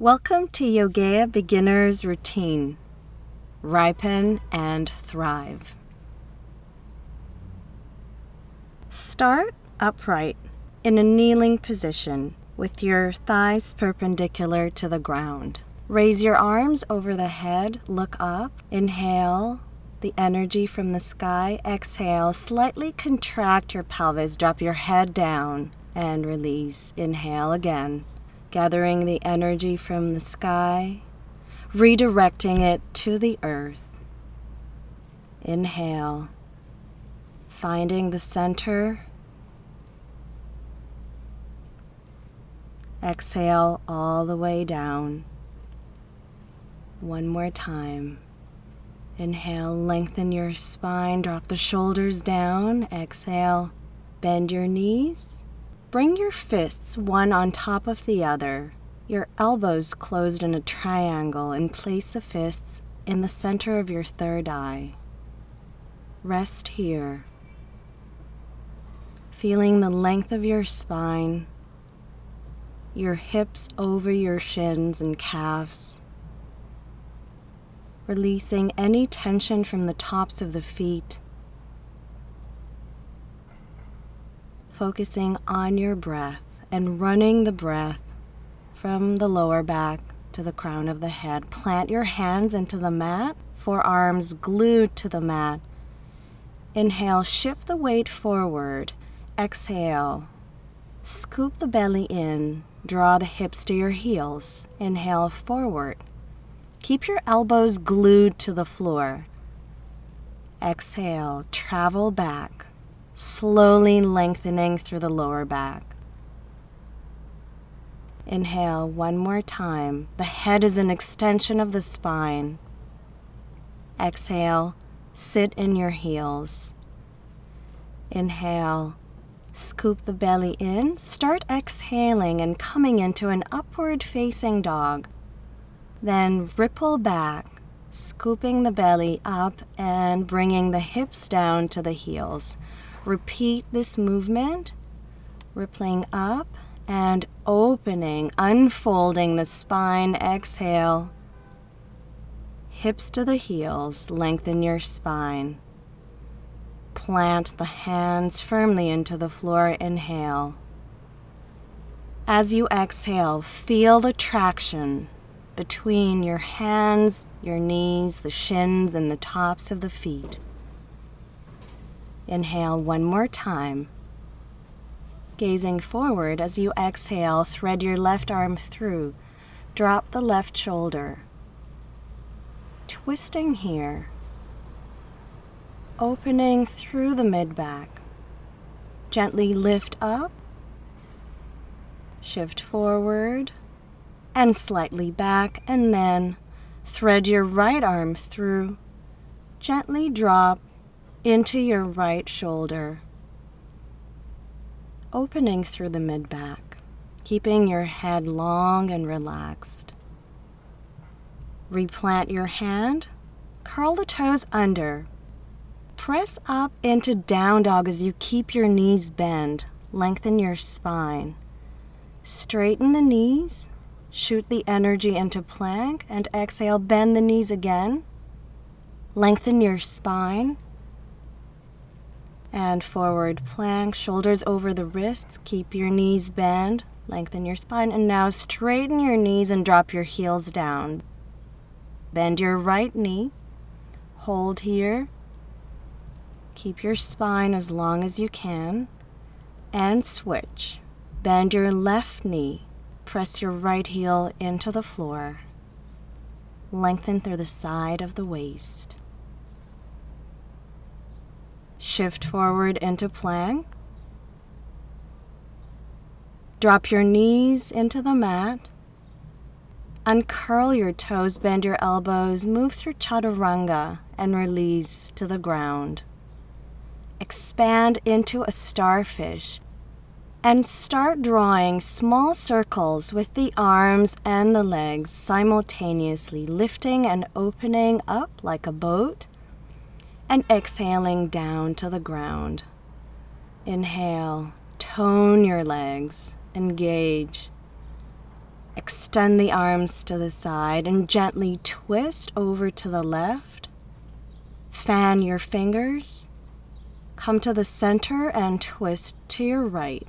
Welcome to Yogea Beginner's Routine. Ripen and thrive. Start upright in a kneeling position with your thighs perpendicular to the ground. Raise your arms over the head, look up, inhale the energy from the sky, exhale, slightly contract your pelvis, drop your head down and release. Inhale again. Gathering the energy from the sky, redirecting it to the earth. Inhale, finding the center. Exhale all the way down. One more time. Inhale, lengthen your spine, drop the shoulders down. Exhale, bend your knees. Bring your fists one on top of the other, your elbows closed in a triangle, and place the fists in the center of your third eye. Rest here, feeling the length of your spine, your hips over your shins and calves, releasing any tension from the tops of the feet. Focusing on your breath and running the breath from the lower back to the crown of the head. Plant your hands into the mat, forearms glued to the mat. Inhale, shift the weight forward. Exhale, scoop the belly in, draw the hips to your heels. Inhale, forward. Keep your elbows glued to the floor. Exhale, travel back. Slowly lengthening through the lower back. Inhale one more time. The head is an extension of the spine. Exhale, sit in your heels. Inhale, scoop the belly in. Start exhaling and coming into an upward facing dog. Then ripple back, scooping the belly up and bringing the hips down to the heels. Repeat this movement, rippling up and opening, unfolding the spine. Exhale, hips to the heels, lengthen your spine. Plant the hands firmly into the floor. Inhale. As you exhale, feel the traction between your hands, your knees, the shins, and the tops of the feet. Inhale one more time. Gazing forward as you exhale, thread your left arm through. Drop the left shoulder. Twisting here. Opening through the mid-back. Gently lift up. Shift forward. And slightly back. And then thread your right arm through. Gently drop into your right shoulder, opening through the mid-back, keeping your head long and relaxed. Replant your hand, curl the toes under, press up into down dog as you keep your knees bent, lengthen your spine. Straighten the knees, shoot the energy into plank, and exhale, bend the knees again, lengthen your spine. And forward plank, shoulders over the wrists, keep your knees bent, lengthen your spine, and now straighten your knees and drop your heels down. Bend your right knee, hold here, keep your spine as long as you can, and switch. Bend your left knee, press your right heel into the floor, lengthen through the side of the waist. Shift forward into plank. Drop your knees into the mat. Uncurl your toes, bend your elbows, move through chaturanga and release to the ground. Expand into a starfish and start drawing small circles with the arms and the legs simultaneously, lifting and opening up like a boat. And exhaling down to the ground. Inhale, tone your legs, engage. Extend the arms to the side and gently twist over to the left. Fan your fingers. Come to the center and twist to your right.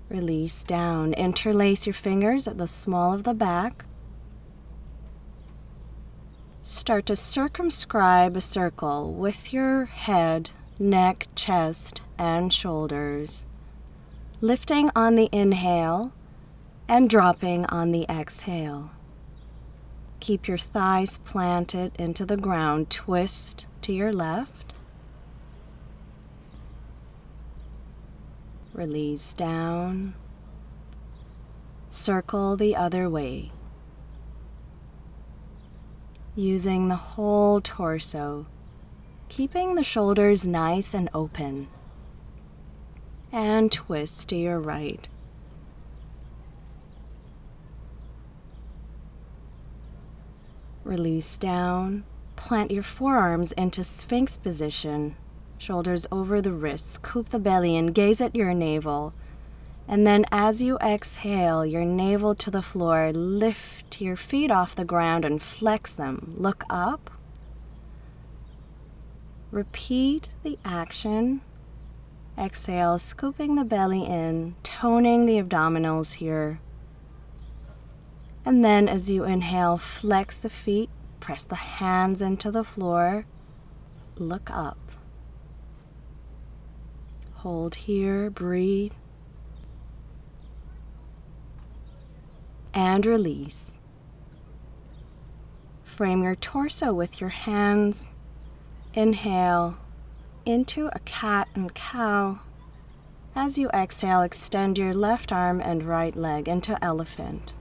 Release down. Interlace your fingers at the small of the back. Start to circumscribe a circle with your head, neck, chest, and shoulders. Lifting on the inhale and dropping on the exhale. Keep your thighs planted into the ground. Twist to your left. Release down. Circle the other way. Using the whole torso, keeping the shoulders nice and open. And twist to your right. Release down. Plant your forearms into Sphinx position. Shoulders over the wrists. Scoop the belly and gaze at your navel. And then as you exhale, your navel to the floor, lift your feet off the ground and flex them. Look up. Repeat the action. Exhale, scooping the belly in, toning the abdominals here. And then as you inhale, flex the feet, press the hands into the floor, look up. Hold here, breathe. And release. Frame your torso with your hands. Inhale into a cat and cow. As you exhale, extend your left arm and right leg into elephant.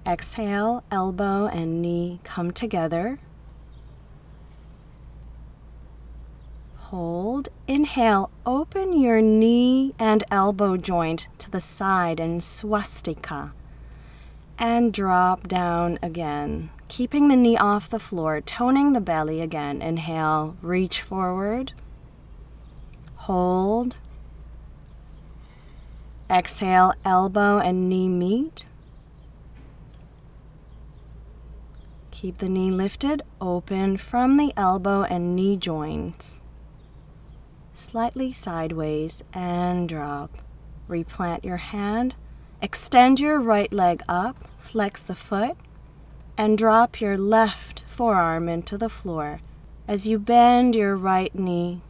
Exhale, elbow and knee come together. Hold. Inhale, open your knee and elbow joint to the side in swastika. And drop down again. Keeping the knee off the floor, toning the belly again. Inhale, reach forward. Hold. Exhale, elbow and knee meet. Keep the knee lifted, open from the elbow and knee joints. Slightly sideways and drop. Replant your hand. Extend your right leg up, flex the foot, and drop your left forearm into the floor. As you bend your right knee,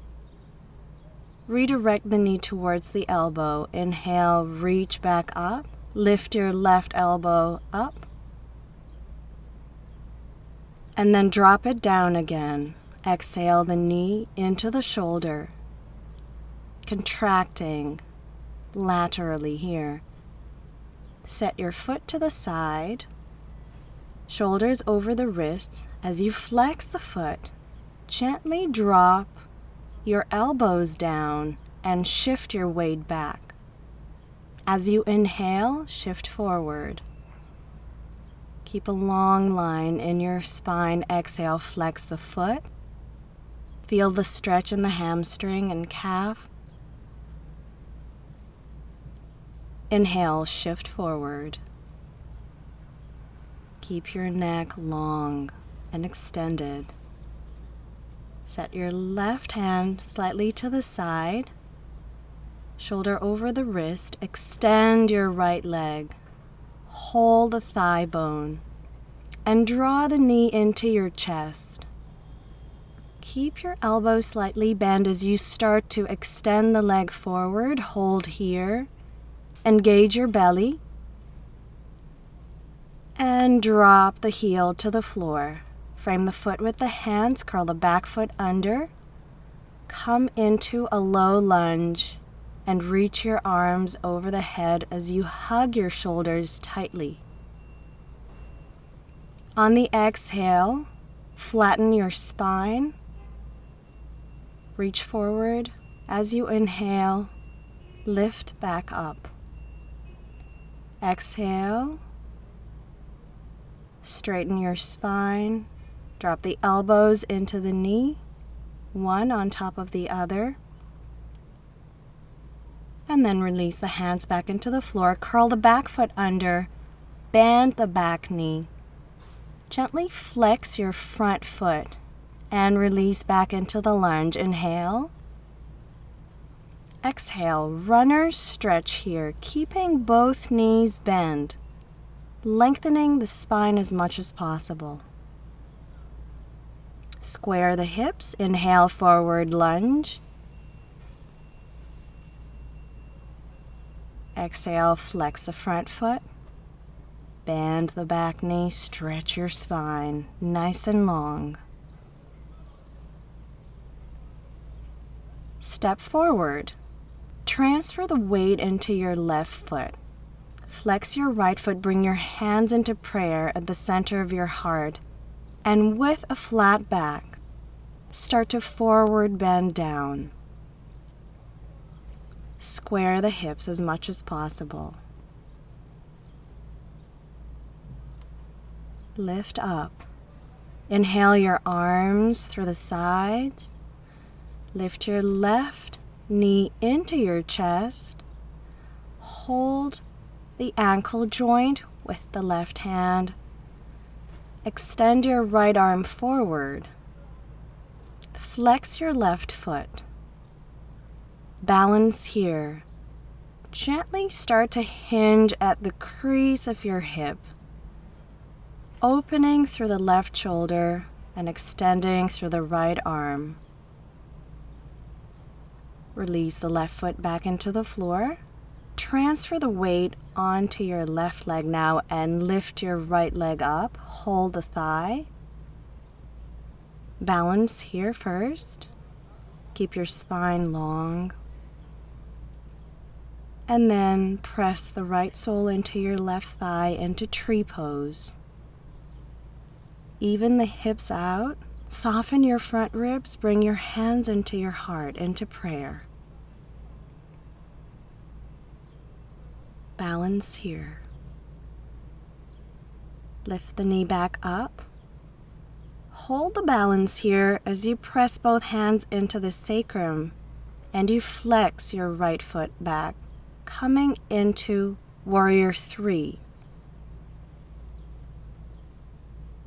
redirect the knee towards the elbow. Inhale, reach back up. Lift your left elbow up. And then drop it down again. Exhale the knee into the shoulder. Contracting laterally here. Set your foot to the side. Shoulders over the wrists. As you flex the foot, gently drop your elbows down and shift your weight back. As you inhale, shift forward. Keep a long line in your spine. Exhale, flex the foot. Feel the stretch in the hamstring and calf. Inhale, shift forward. Keep your neck long and extended. Set your left hand slightly to the side. Shoulder over the wrist. Extend your right leg. Hold the thigh bone and draw the knee into your chest. Keep your elbow slightly bent as you start to extend the leg forward. Hold here. Engage your belly. And drop the heel to the floor. Frame the foot with the hands. Curl the back foot under. Come into a low lunge and reach your arms over the head as you hug your shoulders tightly. On the exhale, flatten your spine. Reach forward. As you inhale, lift back up. Exhale. Straighten your spine. Drop the elbows into the knee, one on top of the other. And then release the hands back into the floor. Curl the back foot under. Bend the back knee. Gently flex your front foot and release back into the lunge. Inhale. Exhale, runner's stretch here, keeping both knees bent, lengthening the spine as much as possible. Square the hips, inhale, forward lunge. Exhale, flex the front foot. Bend the back knee, stretch your spine, nice and long. Step forward. Transfer the weight into your left foot. Flex your right foot, bring your hands into prayer at the center of your heart, and with a flat back, start to forward bend down. Square the hips as much as possible. Lift up. Inhale your arms through the sides. Lift your left knee into your chest. Hold the ankle joint with the left hand. Extend your right arm forward. Flex your left foot. Balance here. Gently start to hinge at the crease of your hip, opening through the left shoulder and extending through the right arm. Release the left foot back into the floor. Transfer the weight onto your left leg now and lift your right leg up. Hold the thigh. Balance here first. Keep your spine long. And then press the right sole into your left thigh into tree pose. Even the hips out. Soften your front ribs. Bring your hands into your heart, into prayer. Balance here. Lift the knee back up. Hold the balance here as you press both hands into the sacrum and you flex your right foot back, coming into Warrior 3.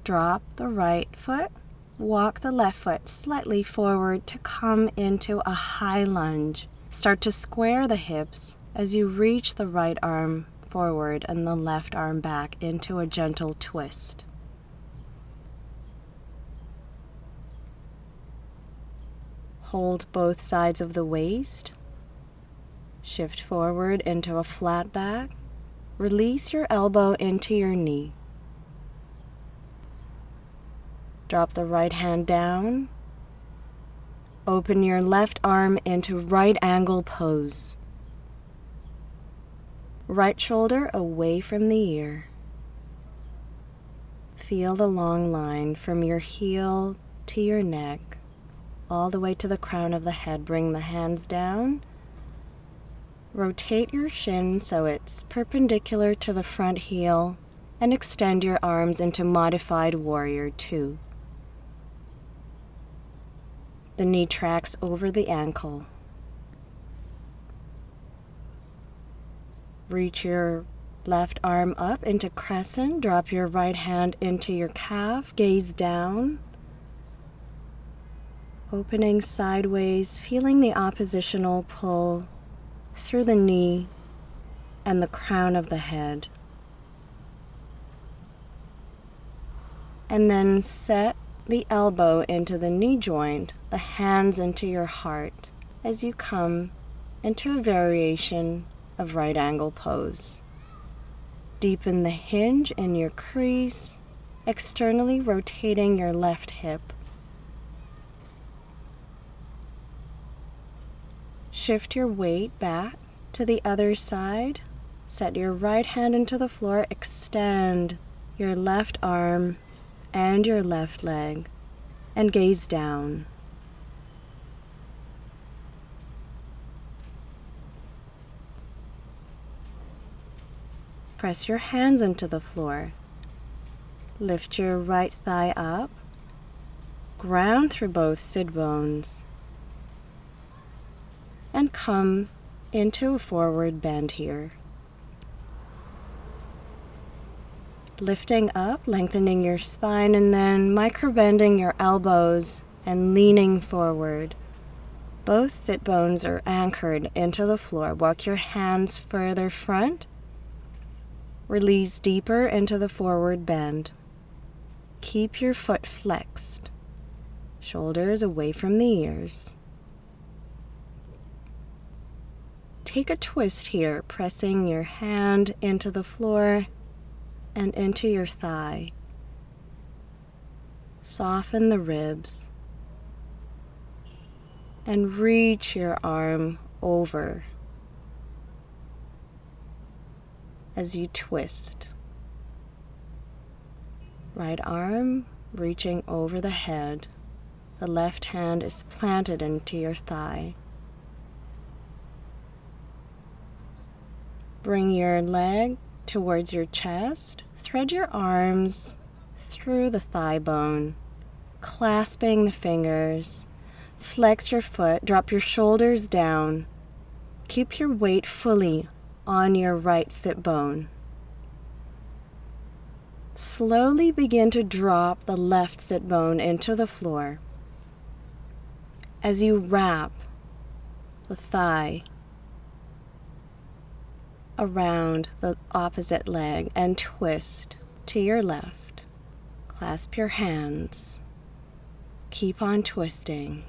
Drop the right foot. Walk the left foot slightly forward to come into a high lunge. Start to square the hips as you reach the right arm forward and the left arm back into a gentle twist. Hold both sides of the waist. Shift forward into a flat back. Release your elbow into your knee. Drop the right hand down. Open your left arm into right angle pose. Right shoulder away from the ear. Feel the long line from your heel to your neck, all the way to the crown of the head. Bring the hands down. Rotate your shin so it's perpendicular to the front heel and extend your arms into modified Warrior 2. The knee tracks over the ankle. Reach your left arm up into crescent. Drop your right hand into your calf. Gaze down. Opening sideways, feeling the oppositional pull through the knee and the crown of the head. And then set the elbow into the knee joint, the hands into your heart as you come into a variation of right angle pose. Deepen the hinge in your crease, externally rotating your left hip. Shift your weight back to the other side. Set your right hand into the floor. Extend your left arm and your left leg and gaze down. Press your hands into the floor. Lift your right thigh up. Ground through both sit bones. And come into a forward bend here. Lifting up, lengthening your spine, and then micro-bending your elbows and leaning forward. Both sit bones are anchored into the floor. Walk your hands further front. Release deeper into the forward bend. Keep your foot flexed. Shoulders away from the ears. Take a twist here, pressing your hand into the floor and into your thigh. Soften the ribs and reach your arm over as you twist. Right arm reaching over the head. The left hand is planted into your thigh. Bring your leg towards your chest. Thread your arms through the thigh bone, clasping the fingers. Flex your foot, drop your shoulders down. Keep your weight fully on your right sit bone. Slowly begin to drop the left sit bone into the floor as you wrap the thigh around the opposite leg and twist to your left. Clasp your hands. Keep on twisting.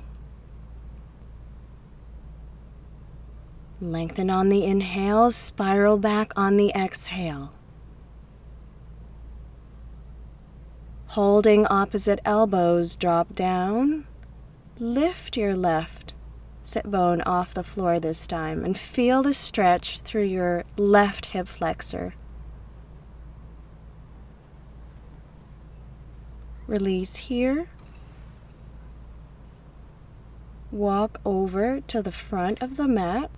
Lengthen on the inhale, spiral back on the exhale. Holding opposite elbows, drop down. Lift your left sit bone off the floor this time and feel the stretch through your left hip flexor. Release here. Walk over to the front of the mat,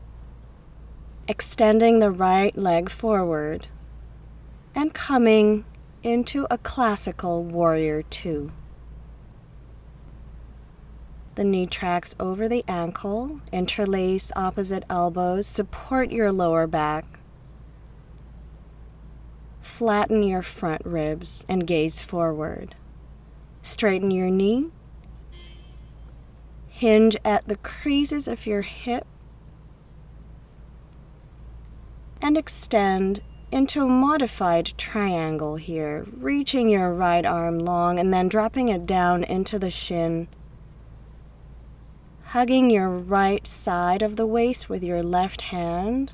extending the right leg forward and coming into a classical warrior two. The knee tracks over the ankle, interlace opposite elbows, support your lower back. Flatten your front ribs and gaze forward. Straighten your knee. Hinge at the creases of your hip and extend into a modified triangle here, reaching your right arm long and then dropping it down into the shin. Hugging your right side of the waist with your left hand,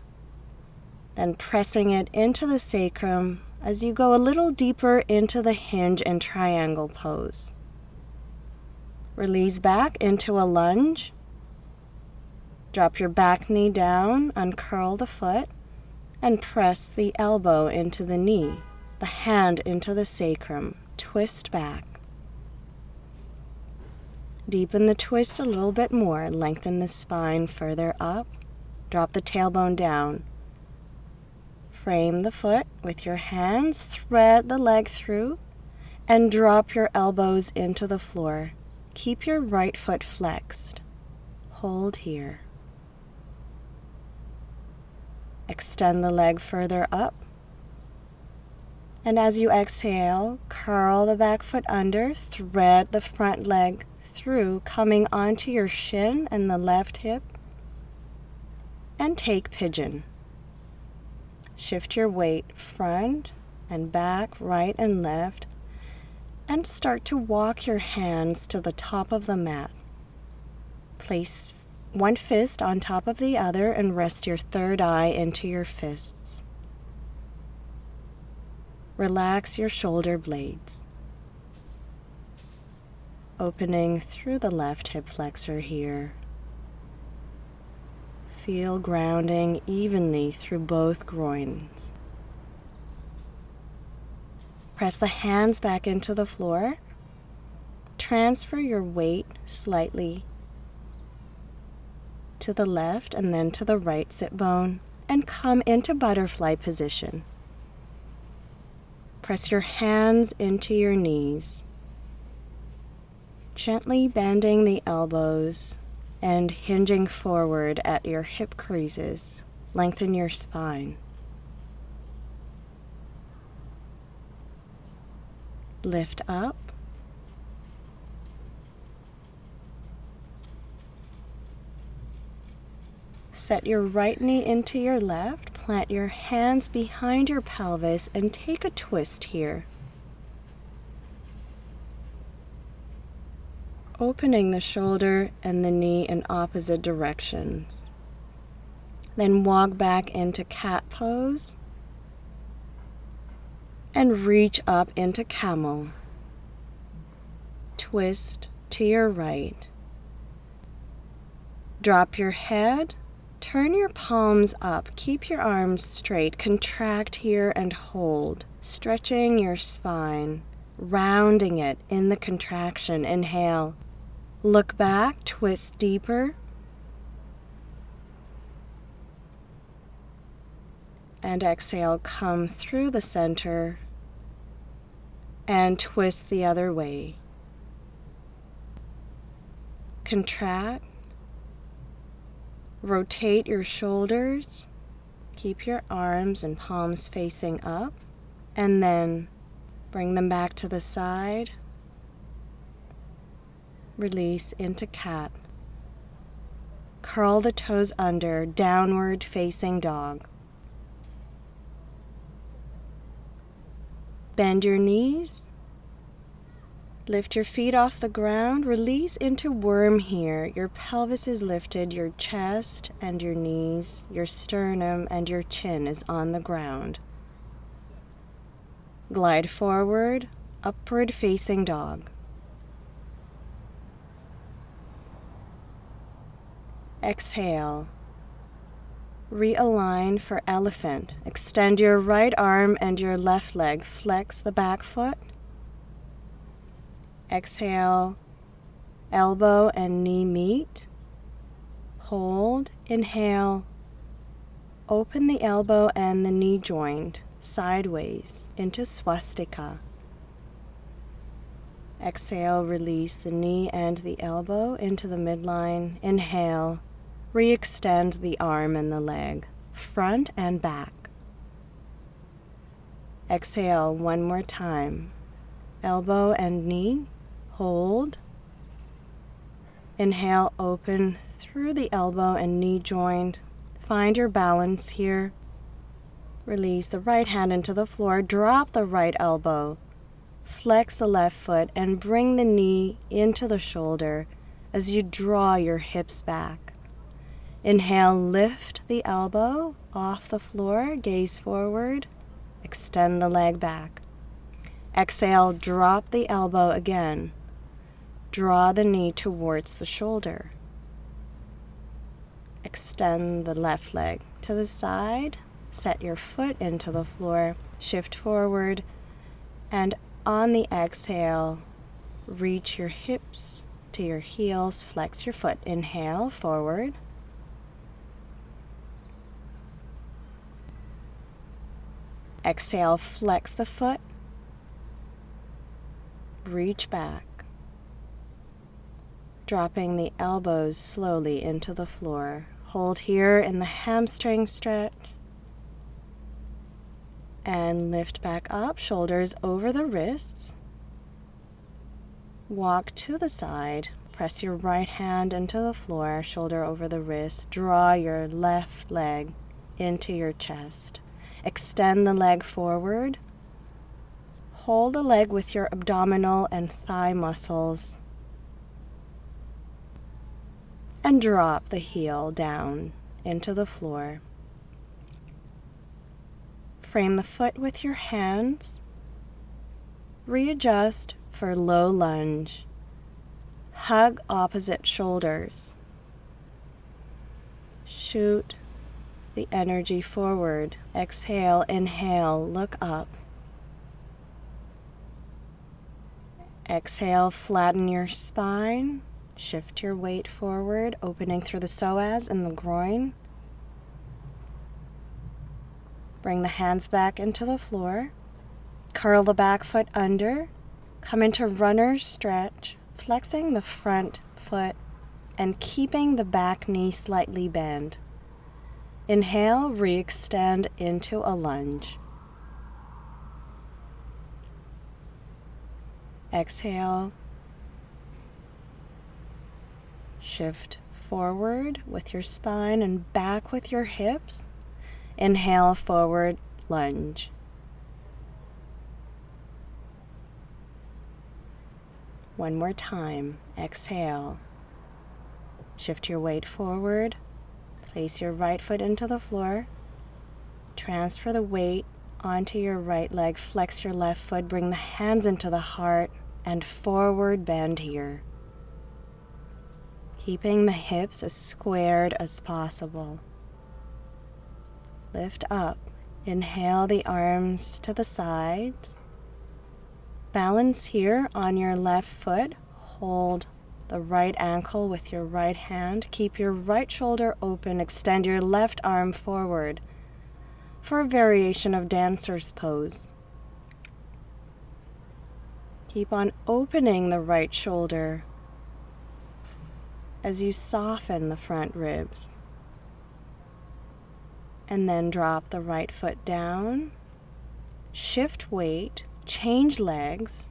then pressing it into the sacrum as you go a little deeper into the hinge and triangle pose. Release back into a lunge. Drop your back knee down, uncurl the foot, and press the elbow into the knee, the hand into the sacrum. Twist back. Deepen the twist a little bit more. Lengthen the spine further up. Drop the tailbone down. Frame the foot with your hands. Thread the leg through and drop your elbows into the floor. Keep your right foot flexed. Hold here. Extend the leg further up. And as you exhale, curl the back foot under. Thread the front leg through, coming onto your shin and the left hip, and take pigeon. Shift your weight front and back, right and left, and start to walk your hands to the top of the mat. Place one fist on top of the other and rest your third eye into your fists. Relax your shoulder blades. Opening through the left hip flexor here. Feel grounding evenly through both groins. Press the hands back into the floor. Transfer your weight slightly to the left and then to the right sit bone and come into butterfly position. Press your hands into your knees. Gently bending the elbows and hinging forward at your hip creases. Lengthen your spine. Lift up. Set your right knee into your left. Plant your hands behind your pelvis and take a twist here. Opening the shoulder and the knee in opposite directions. Then walk back into cat pose and reach up into camel. Twist to your right. Drop your head, turn your palms up, keep your arms straight, contract here and hold, stretching your spine, rounding it in the contraction. Inhale. Look back, twist deeper. And exhale, come through the center and twist the other way. Contract. Rotate your shoulders. Keep your arms and palms facing up. And then bring them back to the side. Release into cat. Curl the toes under, downward facing dog. Bend your knees. Lift your feet off the ground. Release into worm here. Your pelvis is lifted, your chest and your knees, your sternum and your chin is on the ground. Glide forward, upward facing dog. Exhale. Realign for elephant. Extend your right arm and your left leg. Flex the back foot. Exhale. Elbow and knee meet. Hold. Inhale. Open the elbow and the knee joint sideways into swastika. Exhale. Release the knee and the elbow into the midline. Inhale. Re-extend the arm and the leg, front and back. Exhale one more time. Elbow and knee, hold. Inhale, open through the elbow and knee joint. Find your balance here. Release the right hand into the floor, drop the right elbow. Flex the left foot and bring the knee into the shoulder as you draw your hips back. Inhale, lift the elbow off the floor, gaze forward, extend the leg back. Exhale, drop the elbow again. Draw the knee towards the shoulder. Extend the left leg to the side, set your foot into the floor, shift forward, and on the exhale, reach your hips to your heels, flex your foot. Inhale, forward. Exhale, flex the foot, reach back, dropping the elbows slowly into the floor. Hold here in the hamstring stretch, and lift back up, shoulders over the wrists. Walk to the side, press your right hand into the floor, shoulder over the wrist, draw your left leg into your chest. Extend the leg forward. Hold the leg with your abdominal and thigh muscles. And drop the heel down into the floor. Frame the foot with your hands. Readjust for low lunge. Hug opposite shoulders. Shoot the energy forward. Exhale, inhale, look up. Exhale, flatten your spine. Shift your weight forward, opening through the psoas and the groin. Bring the hands back into the floor. Curl the back foot under. Come into runner's stretch, flexing the front foot and keeping the back knee slightly bent. Inhale, re-extend into a lunge. Exhale. Shift forward with your spine and back with your hips. Inhale, forward, lunge. One more time. Exhale. Shift your weight forward. Place your right foot into the floor. Transfer the weight onto your right leg. Flex your left foot. Bring the hands into the heart and forward bend here. Keeping the hips as squared as possible. Lift up. Inhale the arms to the sides. Balance here on your left foot. Hold the right ankle with your right hand. Keep your right shoulder open. Extend your left arm forward for a variation of dancer's pose. Keep on opening the right shoulder as you soften the front ribs. And then drop the right foot down. Shift weight. Change legs.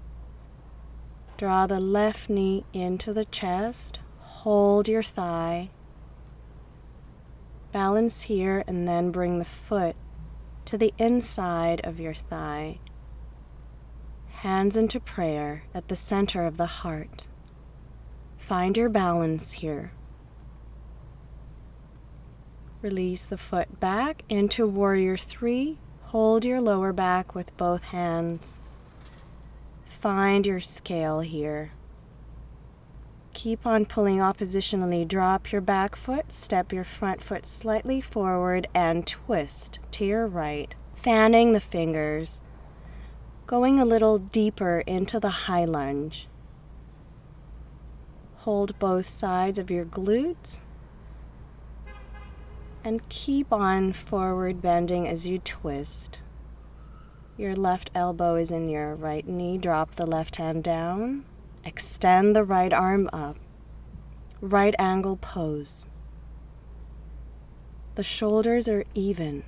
Draw the left knee into the chest. Hold your thigh. Balance here and then bring the foot to the inside of your thigh. Hands into prayer at the center of the heart. Find your balance here. Release the foot back into Warrior 3. Hold your lower back with both hands. Find your scale here. Keep on pulling oppositionally. Drop your back foot, step your front foot slightly forward, and twist to your right, fanning the fingers, going a little deeper into the high lunge. Hold both sides of your glutes and keep on forward bending as you twist. Your left elbow is in your right knee. Drop the left hand down. Extend the right arm up. Right angle pose. The shoulders are even.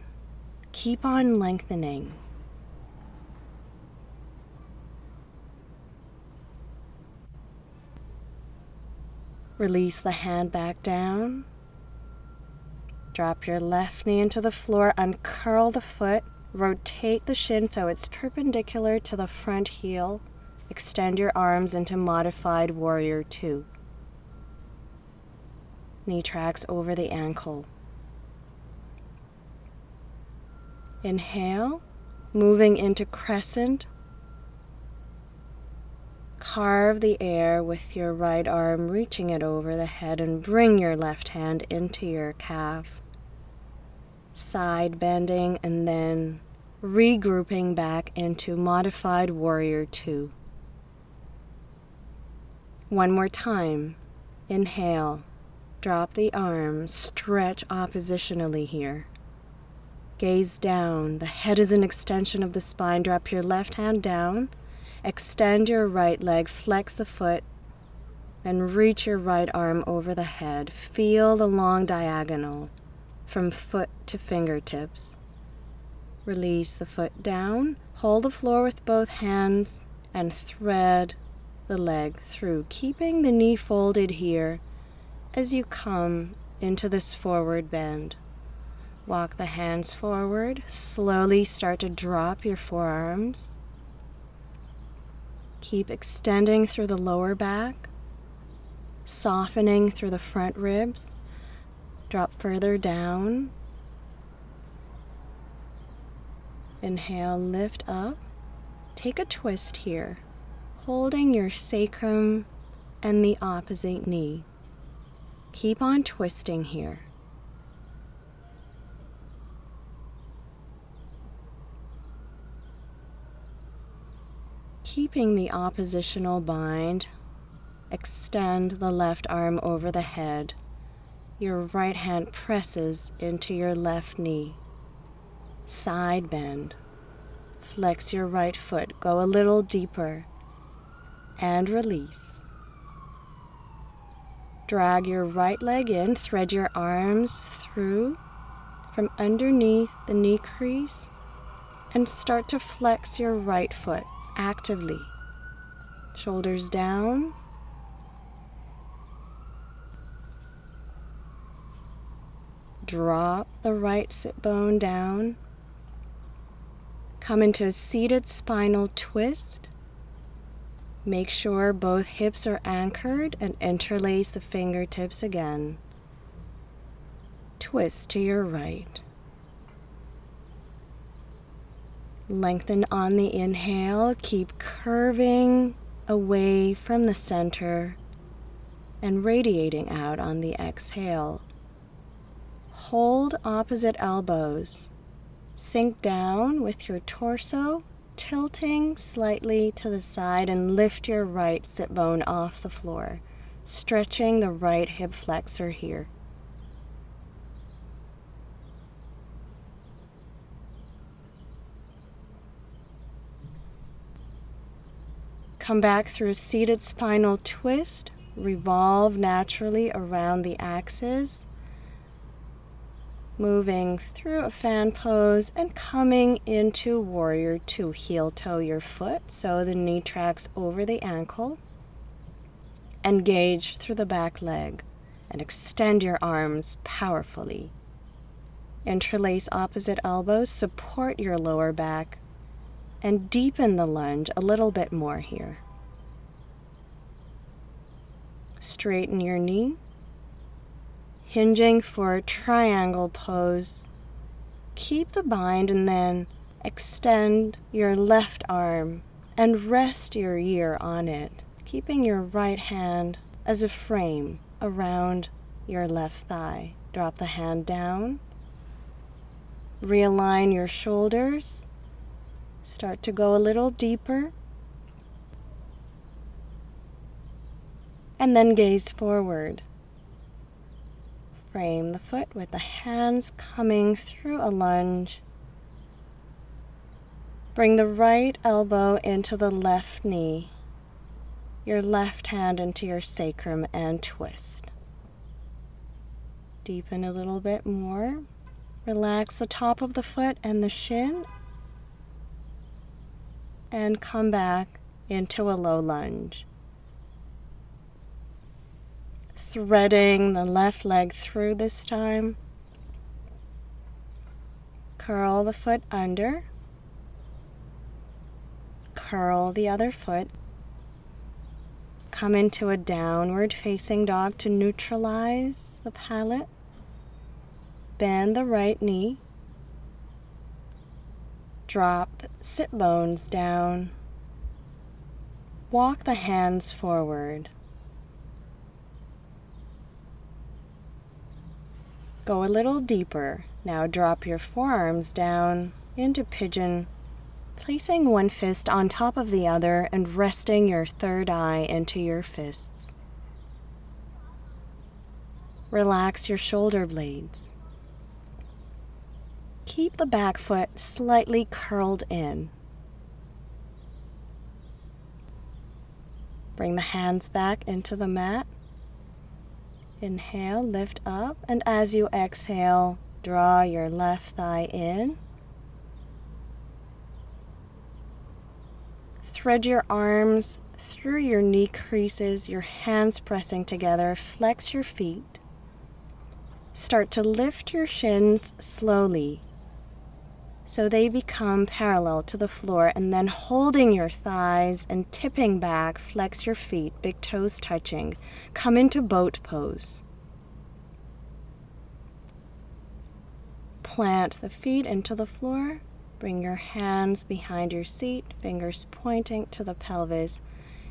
Keep on lengthening. Release the hand back down. Drop your left knee into the floor. Uncurl the foot. Rotate the shin so it's perpendicular to the front heel. Extend your arms into modified Warrior 2. Knee tracks over the ankle. Inhale, moving into crescent. Carve the air with your right arm, reaching it over the head, and bring your left hand into your calf. Side bending and then regrouping back into modified Warrior 2. One more time. Inhale. Drop the arms. Stretch oppositionally here. Gaze down. The head is an extension of the spine. Drop your left hand down. Extend your right leg. Flex the foot. And reach your right arm over the head. Feel the long diagonal from foot to fingertips. Release the foot down. Hold the floor with both hands and thread the leg through, keeping the knee folded here as you come into this forward bend. Walk the hands forward. Slowly start to drop your forearms. Keep extending through the lower back, softening through the front ribs. Drop further down. Inhale, lift up. Take a twist here, holding your sacrum and the opposite knee. Keep on twisting here. Keeping the oppositional bind, extend the left arm over the head. Your right hand presses into your left knee. Side bend. Flex your right foot. Go a little deeper. And release. Drag your right leg in, thread your arms through from underneath the knee crease, and start to flex your right foot actively. Shoulders down. Drop the right sit bone down. Come into a seated spinal twist. Make sure both hips are anchored and interlace the fingertips again. Twist to your right. Lengthen on the inhale. Keep curving away from the center and radiating out on the exhale. Hold opposite elbows. Sink down with your torso, tilting slightly to the side, and lift your right sit bone off the floor, stretching the right hip flexor here. Come back through a seated spinal twist. Revolve naturally around the axis, moving through a fan pose and coming into warrior two. Heel toe your foot so the knee tracks over the ankle. Engage through the back leg and extend your arms powerfully. Interlace opposite elbows, support your lower back, and deepen the lunge a little bit more here. Straighten your knee. Hinging for a triangle pose. Keep the bind and then extend your left arm and rest your ear on it, keeping your right hand as a frame around your left thigh. Drop the hand down. Realign your shoulders. Start to go a little deeper. And then gaze forward. Frame the foot with the hands coming through a lunge. Bring the right elbow into the left knee, your left hand into your sacrum, and twist. Deepen a little bit more. Relax the top of the foot and the shin, and come back into a low lunge. Threading the left leg through this time. Curl the foot under. Curl the other foot. Come into a downward facing dog to neutralize the palate. Bend the right knee. Drop the sit bones down. Walk the hands forward. Go a little deeper. Now drop your forearms down into pigeon, placing one fist on top of the other and resting your third eye into your fists. Relax your shoulder blades. Keep the back foot slightly curled in. Bring the hands back into the mat. Inhale, lift up, and as you exhale, draw your left thigh in. Thread your arms through your knee creases, your hands pressing together. Flex your feet. Start to lift your shins slowly so they become parallel to the floor, and then holding your thighs and tipping back, flex your feet, big toes touching. Come into boat pose. Plant the feet into the floor. Bring your hands behind your seat, fingers pointing to the pelvis,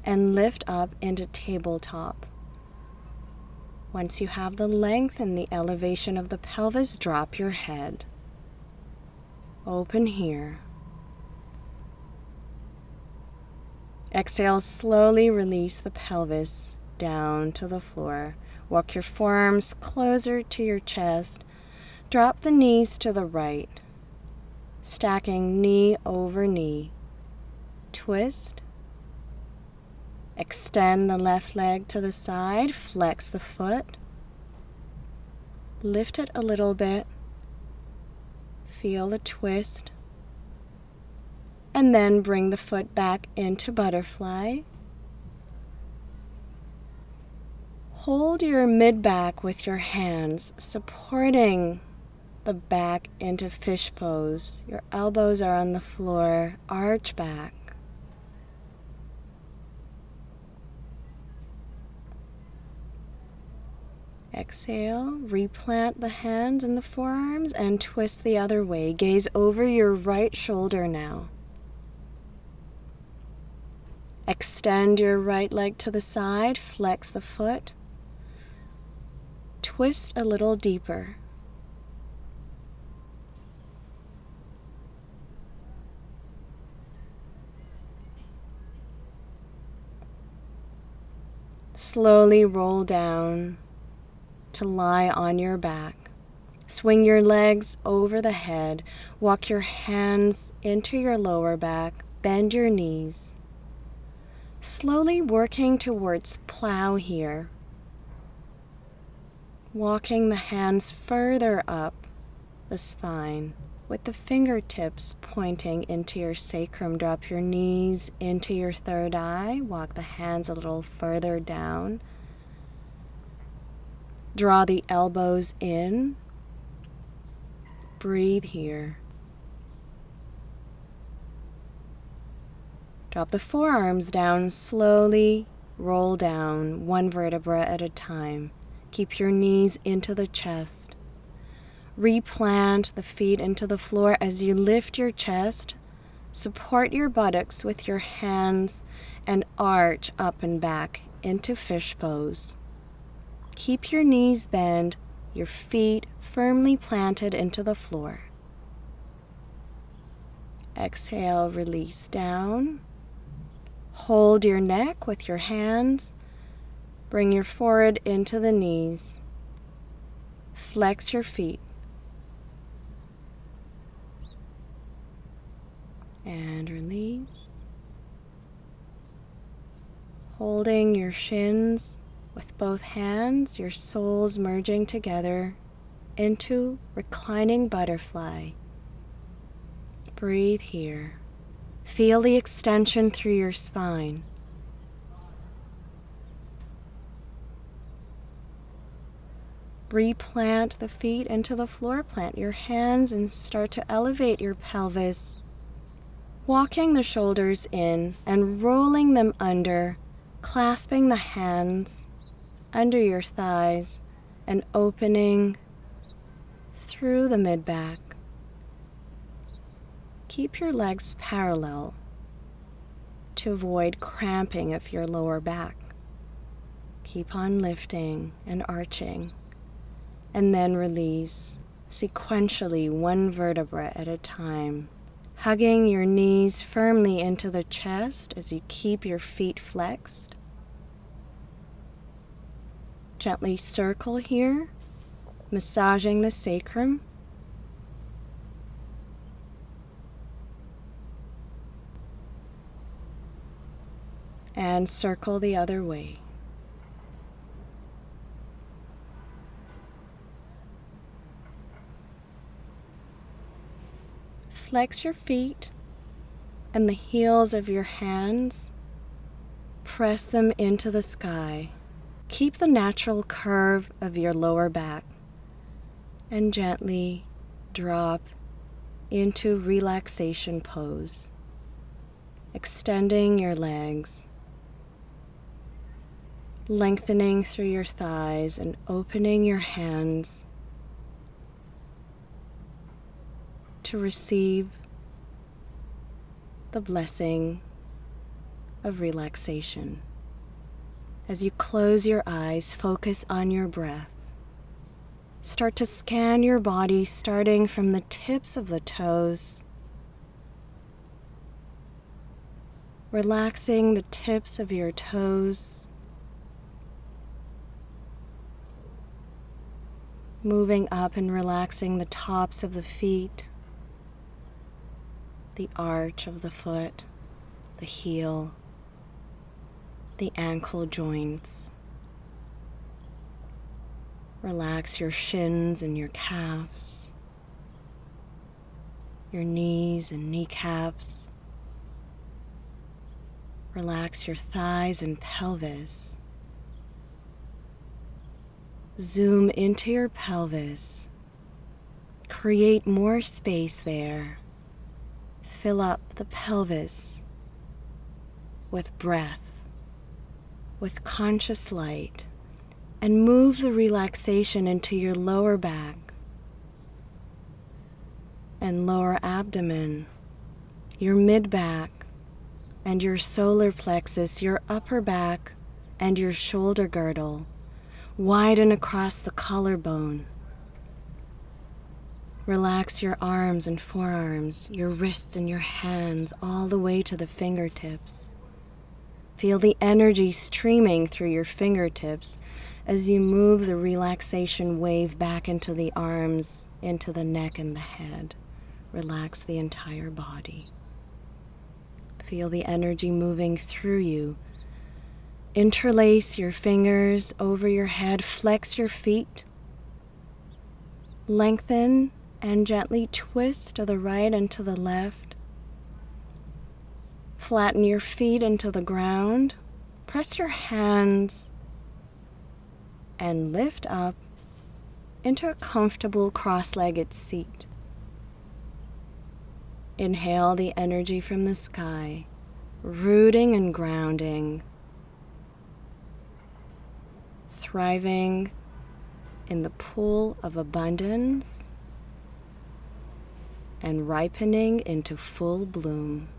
and lift up into tabletop. Once you have the length and the elevation of the pelvis, drop your head. Open here. Exhale, slowly release the pelvis down to the floor. Walk your forearms closer to your chest. Drop the knees to the right, stacking knee over knee. Twist. Extend the left leg to the side, flex the foot. Lift it a little bit. Feel the twist. And then bring the foot back into butterfly. Hold your mid-back with your hands, supporting the back into fish pose. Your elbows are on the floor, arch back. Exhale, replant the hands and the forearms and twist the other way. Gaze over your right shoulder now. Extend your right leg to the side, flex the foot. Twist a little deeper. Slowly roll down to lie on your back. Swing your legs over the head. Walk your hands into your lower back. Bend your knees. Slowly working towards plow here. Walking the hands further up the spine with the fingertips pointing into your sacrum. Drop your knees into your third eye. Walk the hands a little further down. Draw the elbows in. Breathe here. Drop the forearms down slowly. Roll down one vertebra at a time. Keep your knees into the chest. Replant the feet into the floor as you lift your chest. Support your buttocks with your hands and arch up and back into fish pose. Keep your knees bent, your feet firmly planted into the floor. Exhale, release down. Hold your neck with your hands. Bring your forehead into the knees. Flex your feet. And release. Holding your shins with both hands, your soles merging together into reclining butterfly. Breathe here. Feel the extension through your spine. Replant the feet into the floor. Plant your hands and start to elevate your pelvis. Walking the shoulders in and rolling them under, clasping the hands under your thighs and opening through the mid-back. Keep your legs parallel to avoid cramping of your lower back. Keep on lifting and arching, and then release sequentially one vertebra at a time, hugging your knees firmly into the chest as you keep your feet flexed. Gently circle here, massaging the sacrum. And circle the other way. Flex your feet and the heels of your hands. Press them into the sky. Keep the natural curve of your lower back and gently drop into relaxation pose, extending your legs, lengthening through your thighs and opening your hands to receive the blessing of relaxation. As you close your eyes, focus on your breath. Start to scan your body, starting from the tips of the toes, relaxing the tips of your toes, moving up and relaxing the tops of the feet, the arch of the foot, the heel, the ankle joints. Relax your shins and your calves, your knees and kneecaps. Relax your thighs and pelvis. Zoom into your pelvis. Create more space there. Fill up the pelvis with breath, with conscious light, and move the relaxation into your lower back and lower abdomen, your mid-back and your solar plexus, your upper back and your shoulder girdle. Widen across the collarbone. Relax your arms and forearms, your wrists and your hands, all the way to the fingertips. Feel the energy streaming through your fingertips as you move the relaxation wave back into the arms, into the neck and the head. Relax the entire body. Feel the energy moving through you. Interlace your fingers over your head, flex your feet. Lengthen and gently twist to the right and to the left. Flatten your feet into the ground. Press your hands and lift up into a comfortable cross-legged seat. Inhale the energy from the sky, rooting and grounding, thriving in the pool of abundance and ripening into full bloom.